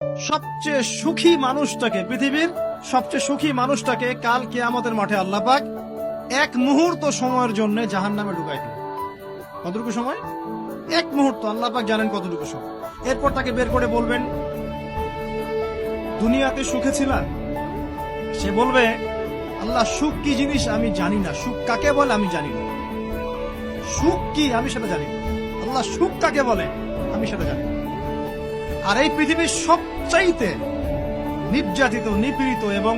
সবচেয়ে সুখী মানুষটাকে, পৃথিবীর সবচেয়ে সুখী মানুষটাকে কাল কিয়ামতের মাঠে আল্লাহ পাক এক মুহূর্ত সময়ের জন্য জাহান্নামে ঢুকাই দিবেন। কতটুকু সময়? এক মুহূর্ত। আল্লাহ পাক জানেন কতটুকু সময়। এরপর তাকে বের করে বলবেন, দুনিয়াতে সুখে ছিলা? সে বলবে, আল্লাহ সুখ কি জিনিস আমি জানি না, সুখ কাকে বলে আমি জানি না, সুখ কি আমি সেটা জানি না। আল্লাহ সুখ কাকে বলে আমি সেটা জানি না। আর এই পৃথিবীর সবচাইতে নির্যাতিত, নিপীড়িত এবং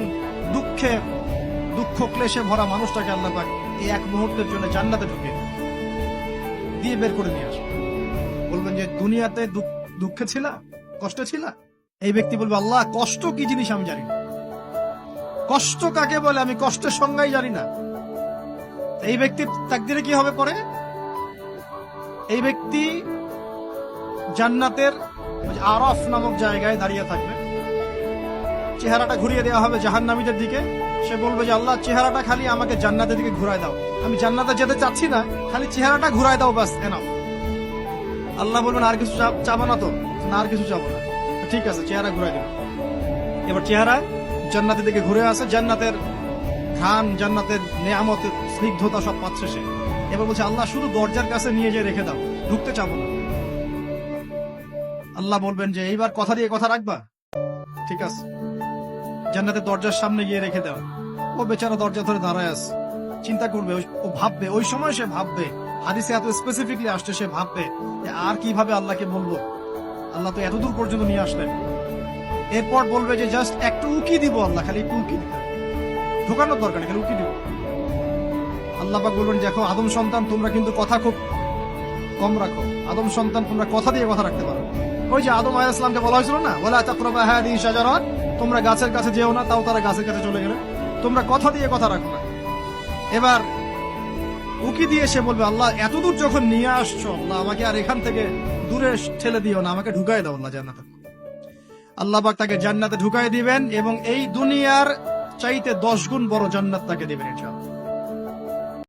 দুঃখ ক্লেশে ভরা মানুষটাকে আল্লাহ পাক এই এক মুহূর্তের জন্য জান্নাতে ঢুকিয়ে দিয়ে বের করে নিয়ে আসবে। বলবেন যে দুনিয়াতে দুঃখে ছিলা, কষ্টে ছিলা? এই ব্যক্তি বলবে, আল্লাহ কষ্ট কি জিনিস আমি জানি না, কষ্ট কাকে বলে আমি কষ্টের সংজ্ঞাই জানি না। এই ব্যক্তির তাকদিরে কি হবে পরে? এই ব্যক্তি জান্নাতের আরফ নামক জায়গায় দাঁড়িয়ে থাকবে, চেহারাটা ঘুরিয়ে দেওয়া হবে জাহান্নামীদের দিকে। সে বলবে যে আল্লাহ চেহারাটা খালি আমাকে জান্নাতের দিকে ঘুরায় দাও, আমি জান্নাতে যেতে চাচ্ছি না, খালি চেহারাটা ঘুরায় দাও, বাস এনাফ। আল্লাহ বলবেন আর কিছু চাবো না তো? না, আর কিছু চাবো না। ঠিক আছে, চেহারা ঘুরাই দেব। এবার চেহারা জান্নাতের দিকে ঘুরে আসে, জান্নাতের ঘ্রাণ, জান্নাতের নেয়ামতের স্নিগ্ধতা সব পাচ্ছে সে। এবার বলছে আল্লাহ শুধু দরজার কাছে নিয়ে যেয়ে রেখে দাও, ঢুকতে চাবো না। আল্লাহ বলবেন যে এইবার কথা দিয়ে কথা রাখবা? ঠিক আছে, জান্নাতের দরজার সামনে গিয়ে রেখে দাও। ও বেচারা দরজা ধরে দাঁড়ায় আছে, চিন্তা করবে, ও ভাববে, ওই সময় সে ভাববে, হাদিসে এত স্পেসিফিকলি আসছে, সে ভাববে যে আর কিভাবে আল্লাহকে বলবো, আল্লাহ তো এতদূর পর্যন্ত নিয়ে আসলেন। এরপর বলবে যে জাস্ট একটু উকি দিব, আল্লাহ খালি একটু উকি দিব, ঢোকানোর দরকার নেই, খালি উকি দিব। আল্লাহ পাক বলবেন, দেখো আদম সন্তান, তোমরা কিন্তু কথা খুব কম রাখো। আদম সন্তান, তোমরা কথা দিয়ে কথা রাখতে পারো। ওই যে আদম আলাইহিস সালামকে বলা হয়েছিল না, ওয়ালা তাকরাবা হাদিহি শাজারা, তোমরা গাছের কাছে যেও না, তাও তারা গাছের কাছে চলে গেলে। তোমরা কথা দিয়ে কথা রাখো না। এবার উকি দিয়ে সে বলবে, আল্লাহ এতদূর যখন নিয়ে আসছো, আল্লাহ আমাকে আর এখান থেকে দূরে ঠেলে দিও না, আমাকে ঢুকাই দাও আল্লাহ জান্নাতে। আল্লাহ পাক তাকে জান্নাতে ঢুকাই দিবেন এবং এই দুনিয়ার চাইতে 10 গুণ বড় জান্নাত তাকে দিবেন ইনশাআল্লাহ।